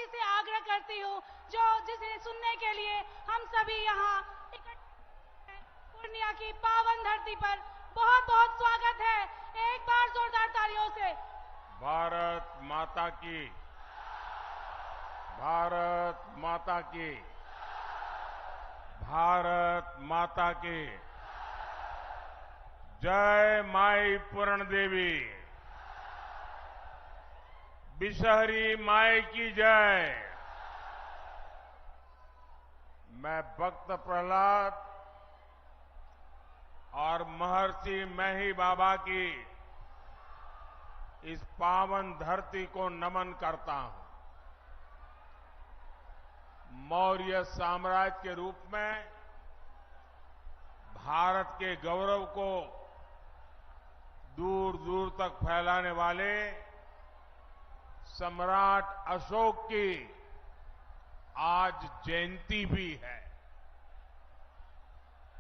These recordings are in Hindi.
किसी से आग्रह करती हूँ जिसे सुनने के लिए हम सभी यहाँ इकट्ठे हैं। पूर्णिया की पावन धरती पर बहुत बहुत स्वागत है। एक बार जोरदार तालियों से। भारत माता की, भारत माता की, भारत माता की जय। माई पूर्ण देवी, बिशहरी माई की जय। मैं भक्त प्रहलाद और महर्षि मेही बाबा की इस पावन धरती को नमन करता हूं। मौर्य साम्राज्य के रूप में भारत के गौरव को दूर दूर तक फैलाने वाले सम्राट अशोक की आज जयंती भी है।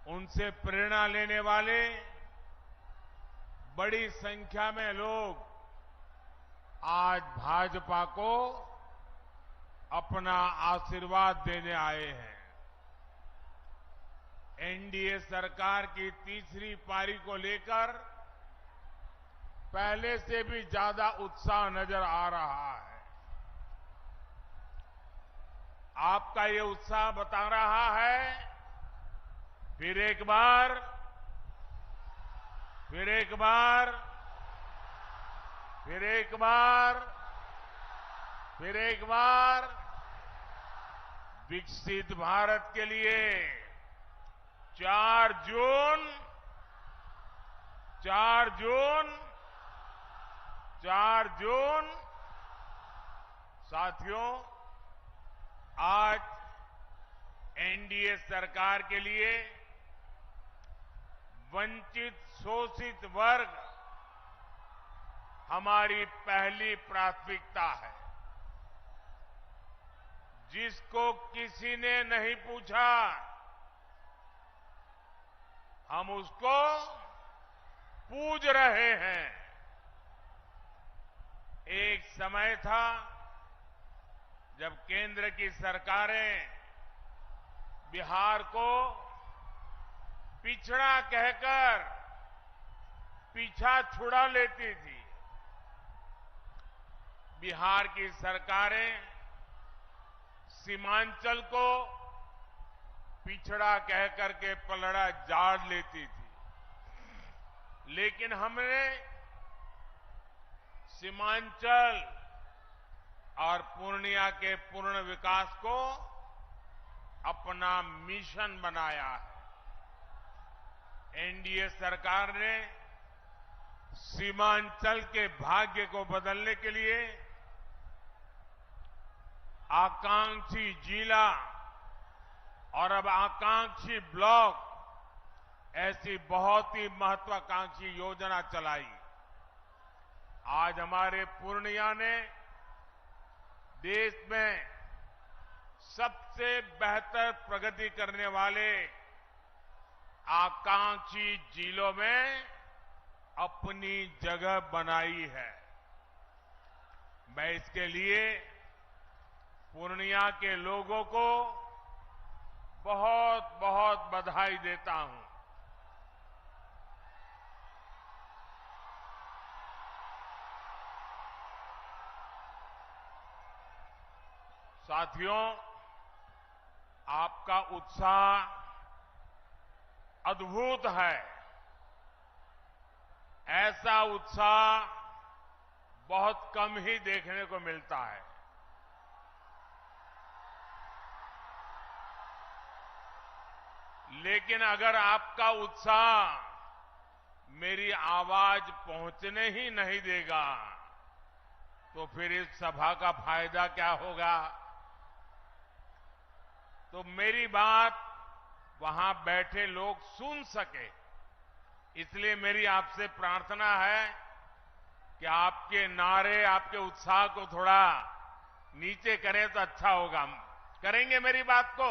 उनसे प्रेरणा लेने वाले बड़ी संख्या में लोग आज भाजपा को अपना आशीर्वाद देने आए हैं। एनडीए सरकार की तीसरी पारी को लेकर पहले से भी ज्यादा उत्साह नजर आ रहा है। आपका ये उत्साह बता रहा है, फिर एक बार, फिर एक बार, फिर एक बार, फिर एक बार विकसित भारत के लिए 4 जून 4 जून साथियों, आज एनडीए सरकार के लिए वंचित शोषित वर्ग हमारी पहली प्राथमिकता है। जिसको किसी ने नहीं पूछा, हम उसको पूज रहे हैं। एक समय था जब केंद्र की सरकारें बिहार को पिछड़ा कहकर पीछा छुड़ा लेती थी। बिहार की सरकारें सीमांचल को पिछड़ा कहकर के पलड़ा झाड़ लेती थी। लेकिन हमने सीमांचल और पूर्णिया के पूर्ण विकास को अपना मिशन बनाया है। एनडीए सरकार ने सीमांचल के भाग्य को बदलने के लिए आकांक्षी जिला और अब आकांक्षी ब्लॉक ऐसी बहुत ही महत्वाकांक्षी योजना चलाई। आज हमारे पूर्णिया ने देश में सबसे बेहतर प्रगति करने वाले आकांक्षी जिलों में अपनी जगह बनाई है। मैं इसके लिए पूर्णिया के लोगों को बहुत बहुत बधाई देता हूं। साथियों, आपका उत्साह अद्भुत है। ऐसा उत्साह बहुत कम ही देखने को मिलता है। लेकिन अगर आपका उत्साह मेरी आवाज पहुंचने ही नहीं देगा तो फिर इस सभा का फायदा क्या होगा। तो मेरी बात वहां बैठे लोग सुन सके, इसलिए मेरी आपसे प्रार्थना है कि आपके नारे, आपके उत्साह को थोड़ा नीचे करें तो अच्छा होगा। करेंगे मेरी बात को?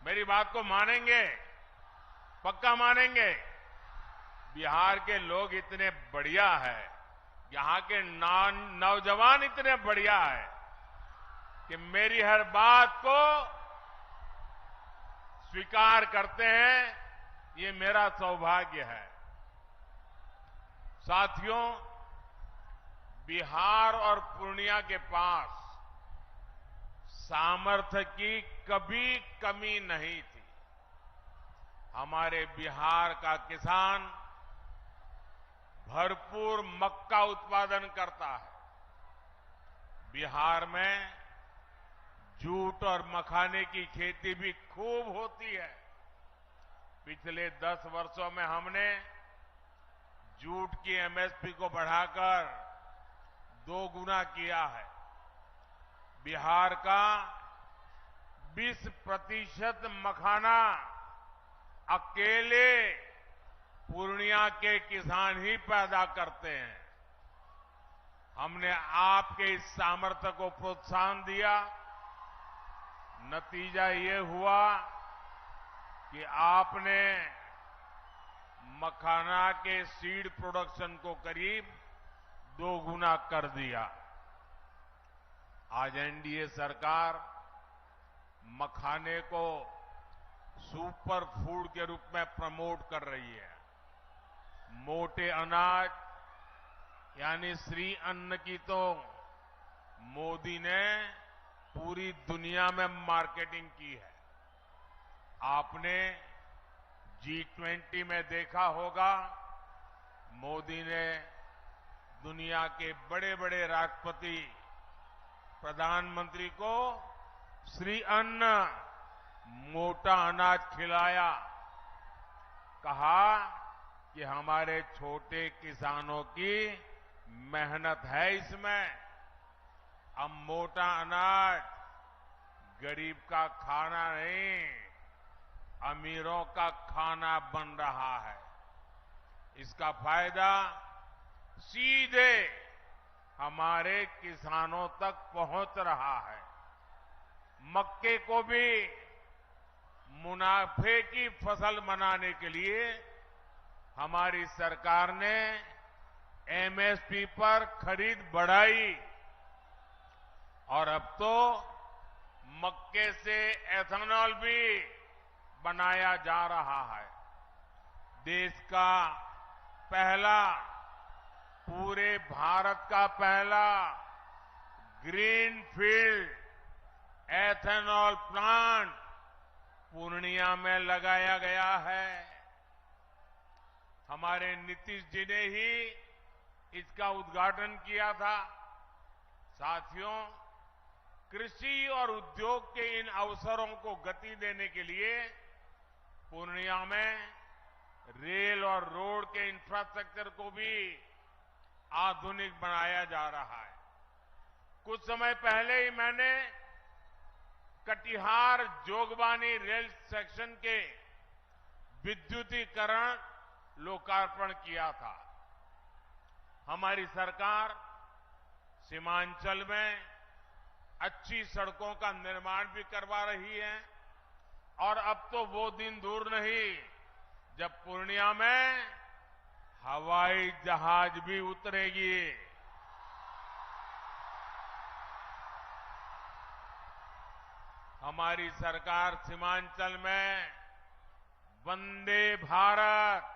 मेरी बात को मानेंगे? पक्का मानेंगे? बिहार के लोग इतने बढ़िया है, यहां के नौजवान इतने बढ़िया है कि मेरी हर बात को स्वीकार करते हैं, ये मेरा सौभाग्य है। साथियों, बिहार और पूर्णिया के पास सामर्थ्य की कभी कमी नहीं थी। हमारे बिहार का किसान भरपूर मक्का उत्पादन करता है। बिहार में जूट और मखाने की खेती भी खूब होती है। पिछले 10 वर्षों में हमने जूट की एमएसपी को बढ़ाकर 2 गुना किया है। बिहार का 20% मखाना अकेले पूर्णिया के किसान ही पैदा करते हैं। हमने आपके इस सामर्थ्य को प्रोत्साहन दिया। नतीजा ये हुआ कि आपने मखाना के सीड प्रोडक्शन को करीब 2 गुना कर दिया। आज एनडीए सरकार मखाने को सुपर फूड के रूप में प्रमोट कर रही है। मोटे अनाज यानी श्री अन्न की तो मोदी ने पूरी दुनिया में मार्केटिंग की है। आपने G20 में देखा होगा, मोदी ने दुनिया के बड़े बड़े राष्ट्रपति, प्रधानमंत्री को श्री अन्न, मोटा अनाज खिलाया। कहा कि हमारे छोटे किसानों की मेहनत है इसमें। अब मोटा अनाज गरीब का खाना नहीं, अमीरों का खाना बन रहा है। इसका फायदा सीधे हमारे किसानों तक पहुंच रहा है। मक्के को भी मुनाफे की फसल बनाने के लिए हमारी सरकार ने एमएसपी पर खरीद बढ़ाई और अब तो मक्के से एथेनॉल भी बनाया जा रहा है। देश का पहला, पूरे भारत का पहला green field ethanol plant Purnia में लगाया गया है। हमारे नीतीश जी ने ही इसका उद्घाटन किया था। साथियों, कृषि और उद्योग के इन अवसरों को गति देने के लिए पूर्णिया में रेल और रोड के इंफ्रास्ट्रक्चर को भी आधुनिक बनाया जा रहा है। कुछ समय पहले ही मैंने कटिहार जोगबानी रेल सेक्शन के विद्युतीकरण लोकार्पण किया था। हमारी सरकार सीमांचल में अच्छी सड़कों का निर्माण भी करवा रही है और अब तो वो दिन दूर नहीं जब पूर्णिया में हवाई जहाज भी उतरेगी। हमारी सरकार सीमांचल में वंदे भारत,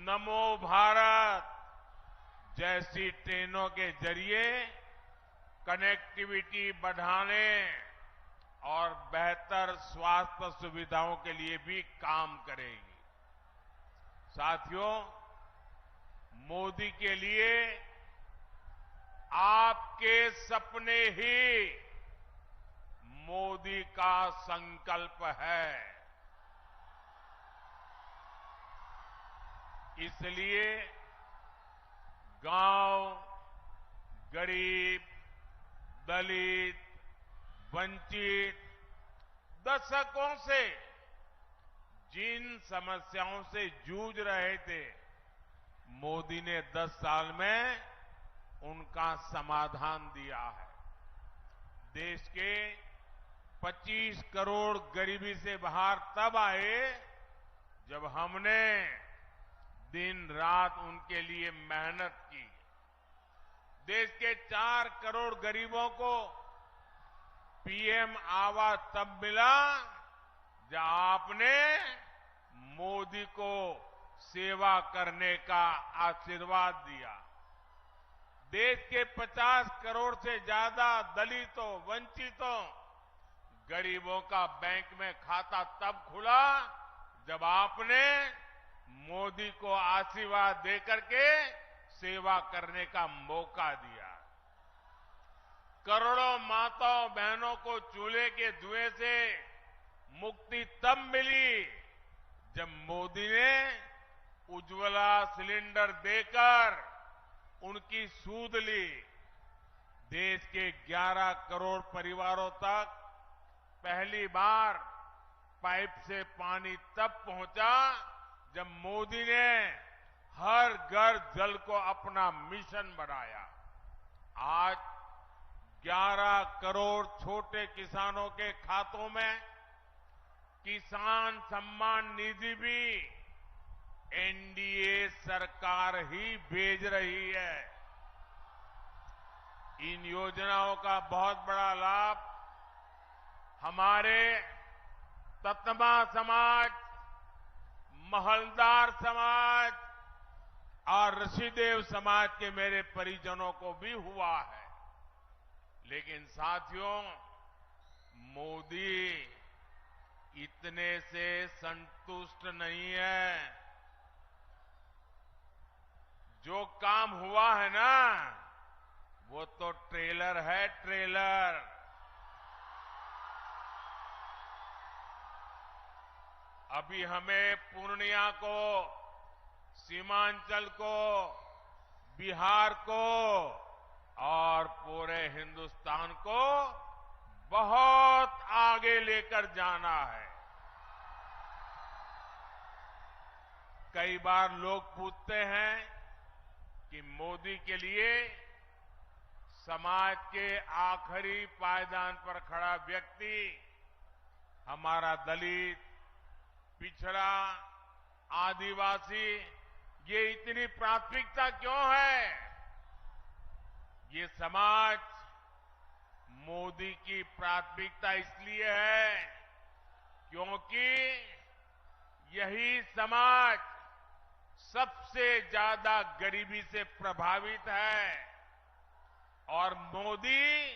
नमो भारत जैसी ट्रेनों के जरिए कनेक्टिविटी बढ़ाने और बेहतर स्वास्थ्य सुविधाओं के लिए भी काम करेगी। साथियों, मोदी के लिए आपके सपने ही मोदी का संकल्प है। इसलिए गांव, गरीब, दलित, वंचित दशकों से जिन समस्याओं से जूझ रहे थे, मोदी ने 10 साल में उनका समाधान दिया है। देश के 25 करोड़ गरीबी से बाहर तब आए जब हमने दिन रात उनके लिए मेहनत की। देश के 4 करोड़ गरीबों को पीएम आवास तब मिला जब आपने मोदी को सेवा करने का आशीर्वाद दिया। देश के 50 करोड़ से ज्यादा दलितों, वंचितों, गरीबों का बैंक में खाता तब खुला जब आपने मोदी को आशीर्वाद देकर के सेवा करने का मौका दिया। करोड़ों माताओं बहनों को चूल्हे के धुएं से मुक्ति तब मिली जब मोदी ने उज्ज्वला सिलेंडर देकर उनकी सूद ली। देश के 11 करोड़ परिवारों तक पहली बार पाइप से पानी तब पहुंचा जब मोदी ने हर घर जल को अपना मिशन बनाया। आज 11 करोड़ छोटे किसानों के खातों में किसान सम्मान निधि भी एनडीए सरकार ही भेज रही है। इन योजनाओं का बहुत बड़ा लाभ हमारे ततमा समाज, महलदार समाज और ऋषिदेव समाज के मेरे परिजनों को भी हुआ है। लेकिन साथियों, मोदी इतने से संतुष्ट नहीं है। जो काम हुआ है ना, वो तो ट्रेलर है, ट्रेलर। अभी हमें पूर्णिया को, सीमांचल को, बिहार को और पूरे हिंदुस्तान को बहुत आगे लेकर जाना है। कई बार लोग पूछते हैं कि मोदी के लिए समाज के आखिरी पायदान पर खड़ा व्यक्ति, हमारा दलित, पिछड़ा, आदिवासी, ये इतनी प्राथमिकता क्यों है? ये समाज मोदी की प्राथमिकता इसलिए है क्योंकि यही समाज सबसे ज्यादा गरीबी से प्रभावित है और मोदी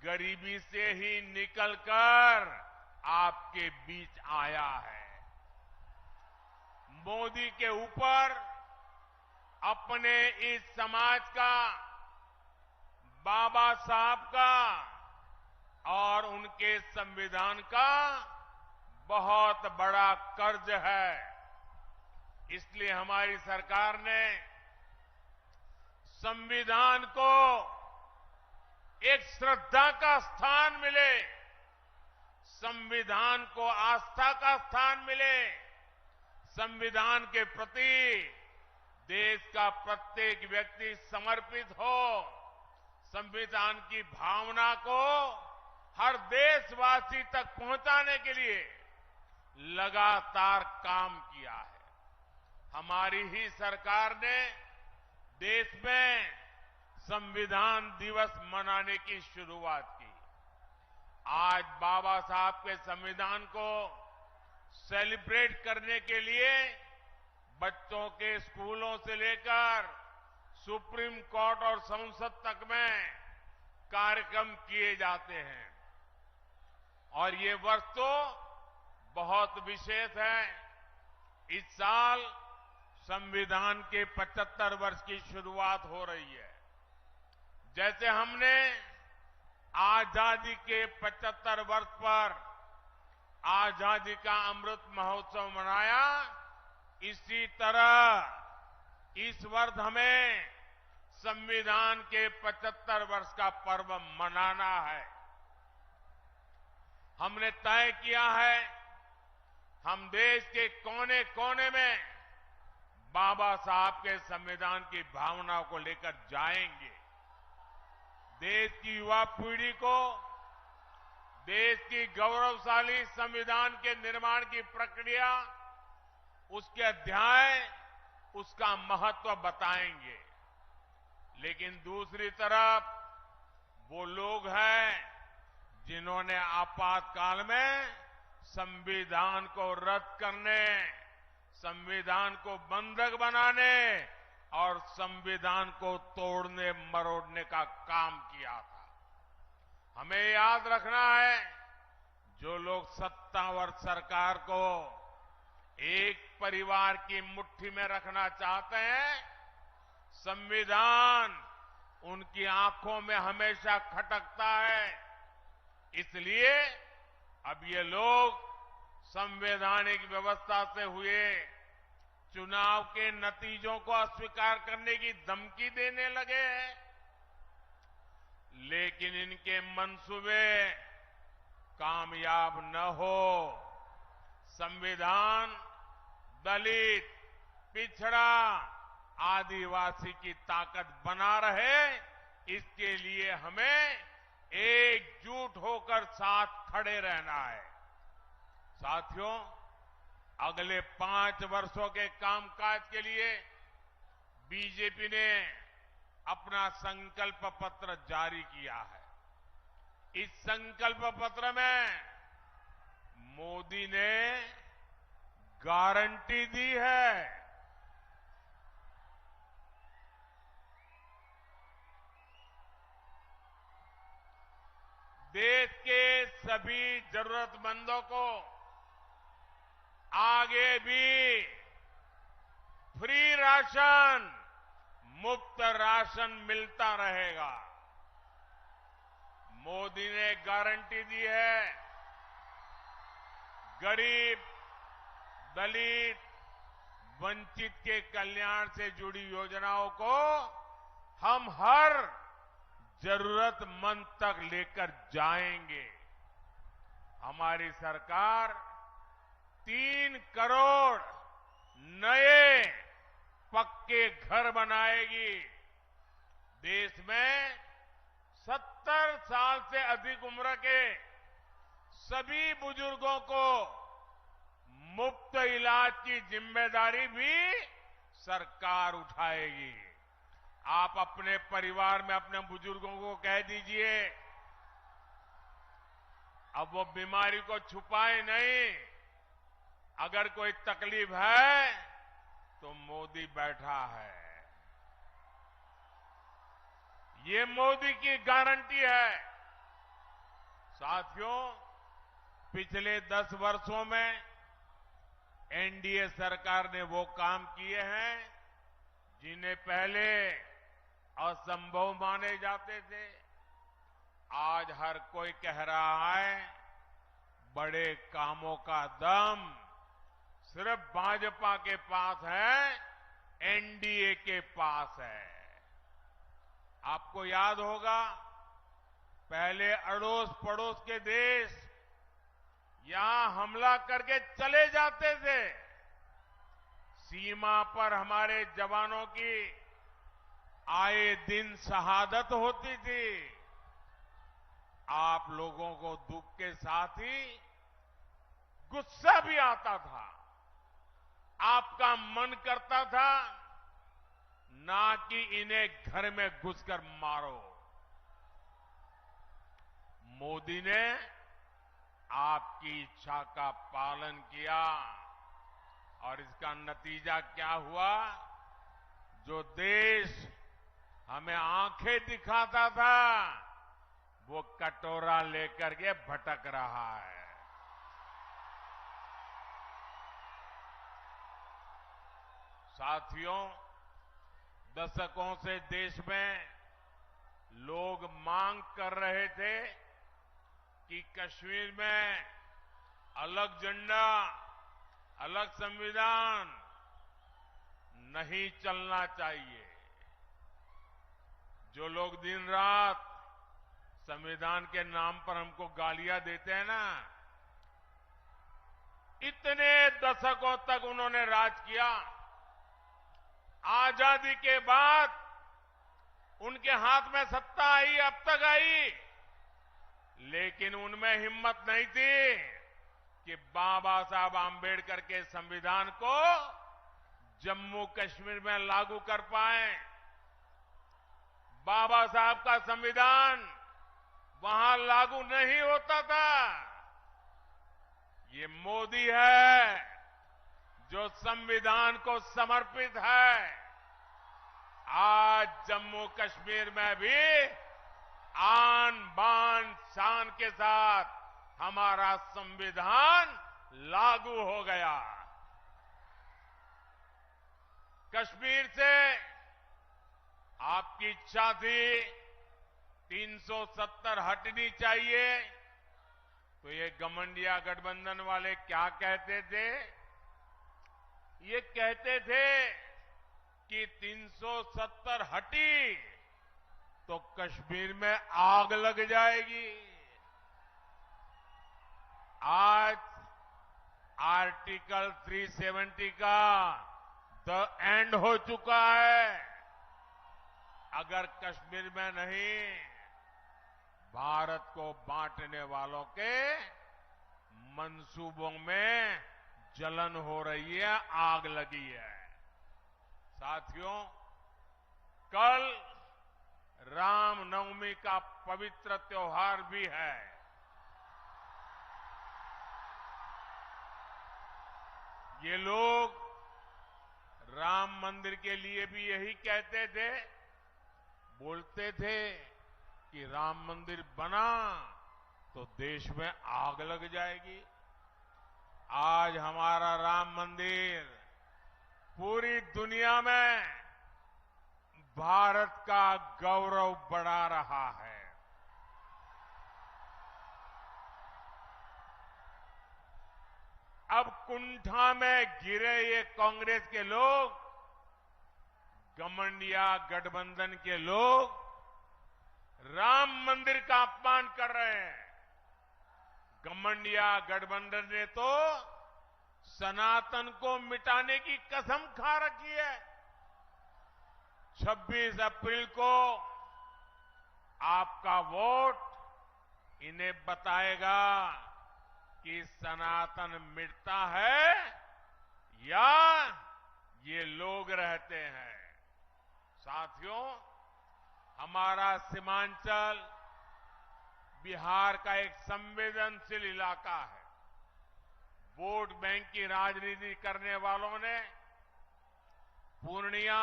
गरीबी से ही निकलकर आपके बीच आया है। मोदी के ऊपर अपने इस समाज का, बाबा साहब का और उनके संविधान का बहुत बड़ा कर्ज है। इसलिए हमारी सरकार ने संविधान को एक श्रद्धा का स्थान मिले, संविधान को आस्था का स्थान मिले, संविधान के प्रति देश का प्रत्येक व्यक्ति समर्पित हो, संविधान की भावना को हर देशवासी तक पहुंचाने के लिए लगातार काम किया है। हमारी ही सरकार ने देश में संविधान दिवस मनाने की शुरुआत की। आज बाबा साहब के संविधान को सेलिब्रेट करने के लिए बच्चों के स्कूलों से लेकर सुप्रीम कोर्ट और संसद तक में कार्यक्रम किए जाते हैं और ये वर्ष तो बहुत विशेष है। इस साल संविधान के 75 वर्ष की शुरुआत हो रही है। जैसे हमने आजादी के 75 वर्ष पर आजादी का अमृत महोत्सव मनाया, इसी तरह इस वर्ष हमें संविधान के 75 वर्ष का पर्व मनाना है। हमने तय किया है, हम देश के कोने कोने में बाबा साहब के संविधान की भावनाओं को लेकर जाएंगे। देश की युवा पीढ़ी को देश की गौरवशाली संविधान के निर्माण की प्रक्रिया, उसके अध्याय, उसका महत्व बताएंगे। लेकिन दूसरी तरफ वो लोग हैं उन्होंने आपातकाल में संविधान को रद्द करने, संविधान को बंधक बनाने और संविधान को तोड़ने मरोड़ने का काम किया था। हमें याद रखना है, जो लोग सत्तावर सरकार को एक परिवार की मुट्ठी में रखना चाहते हैं, संविधान उनकी आंखों में हमेशा खटकता है। इसलिए अब ये लोग संवैधानिक व्यवस्था से हुए चुनाव के नतीजों को अस्वीकार करने की धमकी देने लगे हैं। लेकिन इनके मंसूबे कामयाब न हो, संविधान दलित, पिछड़ा, आदिवासी की ताकत बना रहे, इसके लिए हमें एकजुट होकर साथ खड़े रहना है। साथियों, अगले 5 वर्षों के कामकाज के लिए बीजेपी ने अपना संकल्प पत्र जारी किया है। इस संकल्प पत्र में मोदी ने गारंटी दी है, देश के सभी जरूरतमंदों को आगे भी फ्री राशन, मुफ्त राशन मिलता रहेगा। मोदी ने गारंटी दी है, गरीब, दलित, वंचित के कल्याण से जुड़ी योजनाओं को हम हर जरूरतमंद तक लेकर जाएंगे। हमारी सरकार 3 करोड़ नए पक्के घर बनाएगी। देश में 70 साल से अधिक उम्र के सभी बुजुर्गों को मुफ्त इलाज की जिम्मेदारी भी सरकार उठाएगी। आप अपने परिवार में अपने बुजुर्गों को कह दीजिए, अब वो बीमारी को छुपाए नहीं। अगर कोई तकलीफ है तो मोदी बैठा है। ये मोदी की गारंटी है। साथियों, पिछले 10 वर्षों में एनडीए सरकार ने वो काम किए हैं जिन्हें पहले असंभव माने जाते थे। आज हर कोई कह रहा है, बड़े कामों का दम सिर्फ भाजपा के पास है, एनडीए के पास है। आपको याद होगा, पहले अड़ोस पड़ोस के देश यहां हमला करके चले जाते थे। सीमा पर हमारे जवानों की आए दिन शहादत होती थी। आप लोगों को दुख के साथ ही गुस्सा भी आता था। आपका मन करता था ना कि इन्हें घर में घुसकर मारो। मोदी ने आपकी इच्छा का पालन किया और इसका नतीजा क्या हुआ? जो देश हमें आंखें दिखाता था, वो कटोरा लेकर के भटक रहा है। साथियों, दशकों से देश में लोग मांग कर रहे थे कि कश्मीर में अलग झंडा, अलग संविधान नहीं चलना चाहिए। जो लोग दिन रात संविधान के नाम पर हमको गालियां देते हैं ना, इतने दशकों तक उन्होंने राज किया। आजादी के बाद उनके हाथ में सत्ता आई, अब तक आई, लेकिन उनमें हिम्मत नहीं थी कि बाबा साहब आंबेडकर के संविधान को जम्मू कश्मीर में लागू कर पाए। बाबा साहब का संविधान वहां लागू लागू नहीं होता था। ये मोदी है जो संविधान को समर्पित है। आज जम्मू कश्मीर में भी आन बान शान के साथ हमारा संविधान लागू हो गया। कश्मीर से आपकी इच्छा थी 370 हटनी चाहिए, तो ये घमंडिया गठबंधन वाले क्या कहते थे? ये कहते थे कि 370 हटी तो कश्मीर में आग लग जाएगी। आज आर्टिकल 370 का द एंड हो चुका है। अगर कश्मीर में नहीं, भारत को बांटने वालों के मंसूबों में जलन हो रही है, आग लगी है। साथियों, कल रामनवमी का पवित्र त्योहार भी है। ये लोग राम मंदिर के लिए भी यही कहते थे, बोलते थे कि राम मंदिर बना तो देश में आग लग जाएगी। आज हमारा राम मंदिर पूरी दुनिया में भारत का गौरव बढ़ा रहा है। अब कुंठा में गिरे ये कांग्रेस के लोग, घमंडिया गठबंधन के लोग राम मंदिर का अपमान कर रहे हैं। घमंडिया गठबंधन ने तो सनातन को मिटाने की कसम खा रखी है। 26 अप्रैल को आपका वोट इन्हें बताएगा कि सनातन मिटता है या ये लोग रहते हैं। साथियों, हमारा सीमांचल बिहार का एक संवेदनशील इलाका है। वोट बैंक की राजनीति करने वालों ने पूर्णिया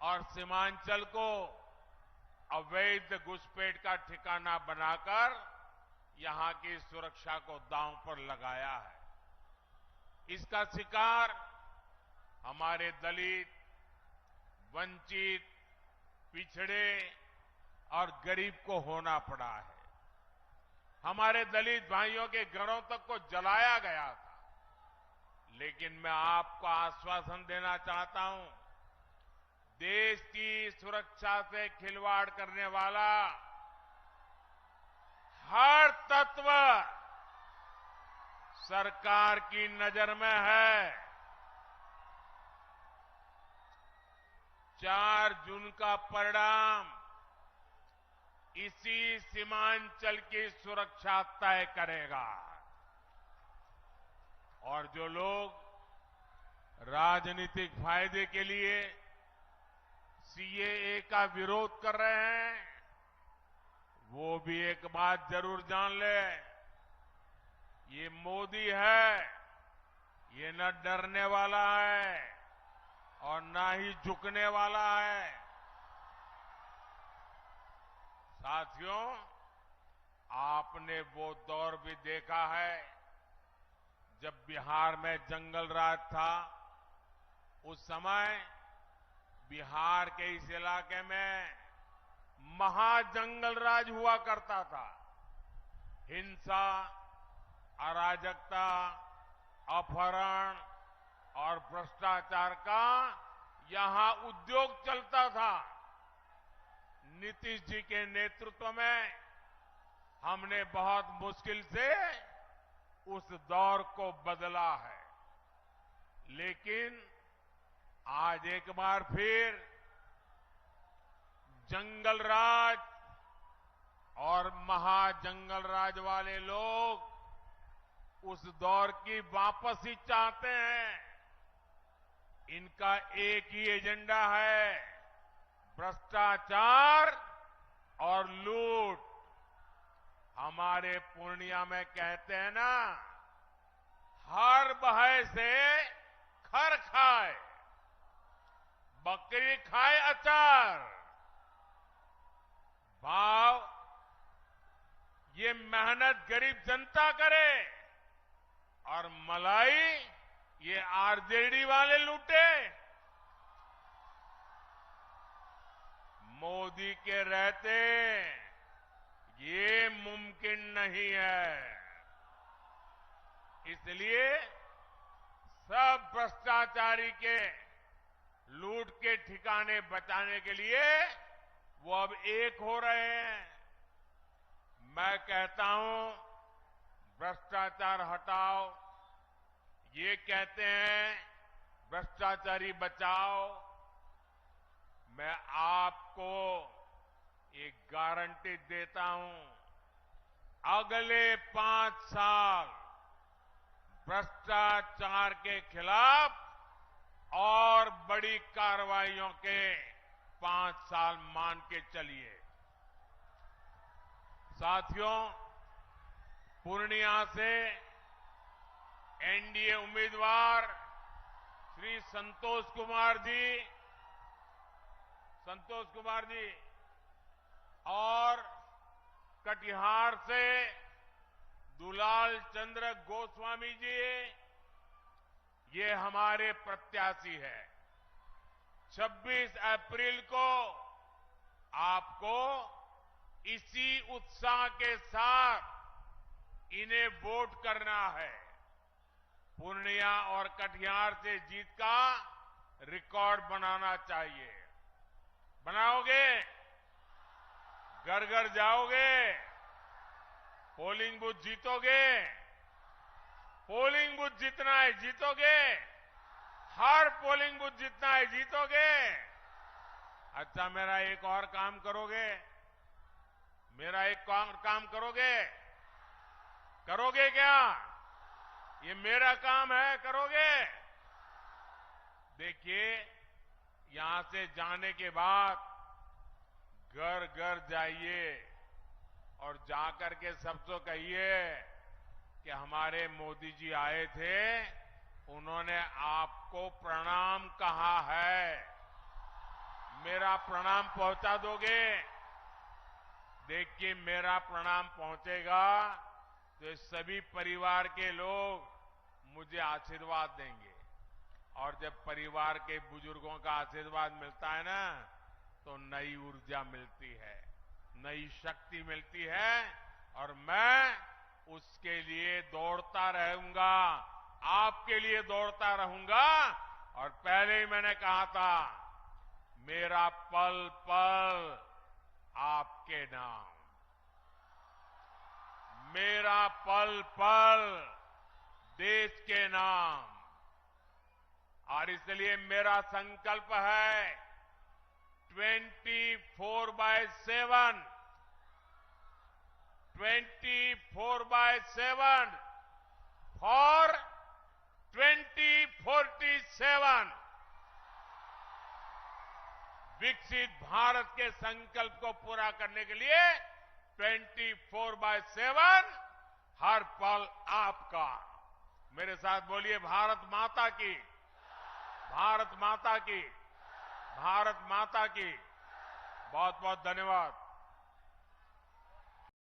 और सीमांचल को अवैध घुसपैठ का ठिकाना बनाकर यहां की सुरक्षा को दांव पर लगाया है। इसका शिकार हमारे दलित, वंचित, पिछड़े और गरीब को होना पड़ा है। हमारे दलित भाइयों के घरों तक को जलाया गया था। लेकिन मैं आपको आश्वासन देना चाहता हूं, देश की सुरक्षा से खिलवाड़ करने वाला हर तत्व सरकार की नजर में है। 4 जून का परिणाम इसी सीमांचल की सुरक्षा तय करेगा। और जो लोग राजनीतिक फायदे के लिए सीएए का विरोध कर रहे हैं, वो भी एक बात जरूर जान ले, ये मोदी है, ये न डरने वाला है और ना ही झुकने वाला है। साथियों, आपने वो दौर भी देखा है जब बिहार में जंगल राज था। उस समय बिहार के इस इलाके में महाजंगल राज हुआ करता था। हिंसा, अराजकता, अपहरण और भ्रष्टाचार का यहां उद्योग चलता था। नीतीश जी के नेतृत्व में हमने बहुत मुश्किल से उस दौर को बदला है। लेकिन आज एक बार फिर जंगल राज और महाजंगल राज वाले लोग उस दौर की वापसी चाहते हैं। इनका एक ही एजेंडा है, भ्रष्टाचार और लूट। हमारे पूर्णिया में कहते हैं ना, हर बहे से खर खाए, बकरी खाए अचार। भाव ये मेहनत गरीब जनता करे और मलाई ये आरजेडी वाले लूटे। मोदी के रहते ये मुमकिन नहीं है। इसलिए सब भ्रष्टाचारी के लूट के ठिकाने बचाने के लिए वो अब एक हो रहे हैं। मैं कहता हूं, भ्रष्टाचार हटाओ, ये कहते हैं भ्रष्टाचारी बचाओ। मैं आपको एक गारंटी देता हूं, अगले 5 साल भ्रष्टाचार के खिलाफ और बड़ी कार्रवाइयों के 5 साल मान के चलिए। साथियों, पूर्णिया से एनडीए उम्मीदवार श्री संतोष कुमार जी और कटिहार से दुलाल चंद्र गोस्वामी जी, ये हमारे प्रत्याशी है। 26 अप्रैल को आपको इसी उत्साह के साथ इन्हें वोट करना है। पूर्णिया और कटिहार से जीत का रिकॉर्ड बनाना चाहिए। बनाओगे? घर घर जाओगे? पोलिंग बूथ जीतोगे? पोलिंग बूथ जीतना है, जीतोगे? हर पोलिंग बूथ जीतना है, जीतोगे? अच्छा, मेरा एक और काम करोगे? मेरा एक काम करोगे? करोगे क्या? ये मेरा काम है, करोगे? देखिए, यहां से जाने के बाद घर घर जाइए और जाकर के सबसे कहिए कि हमारे मोदी जी आए थे, उन्होंने आपको प्रणाम कहा है। मेरा प्रणाम पहुंचा दोगे? देखिए, मेरा प्रणाम पहुंचेगा तो सभी परिवार के लोग मुझे आशीर्वाद देंगे, और जब परिवार के बुजुर्गों का आशीर्वाद मिलता है ना, तो नई ऊर्जा मिलती है, नई शक्ति मिलती है, और मैं उसके लिए दौड़ता रहूंगा, आपके लिए दौड़ता रहूंगा। और पहले ही मैंने कहा था, मेरा पल पल आपके नाम, मेरा पल पल देश के नाम। और इसलिए मेरा संकल्प है 24/7 फॉर 2047 विकसित भारत के संकल्प को पूरा करने के लिए 24/7 हर पल आपका। मेरे साथ बोलिए, भारत माता की, भारत माता की, भारत माता की। बहुत बहुत धन्यवाद।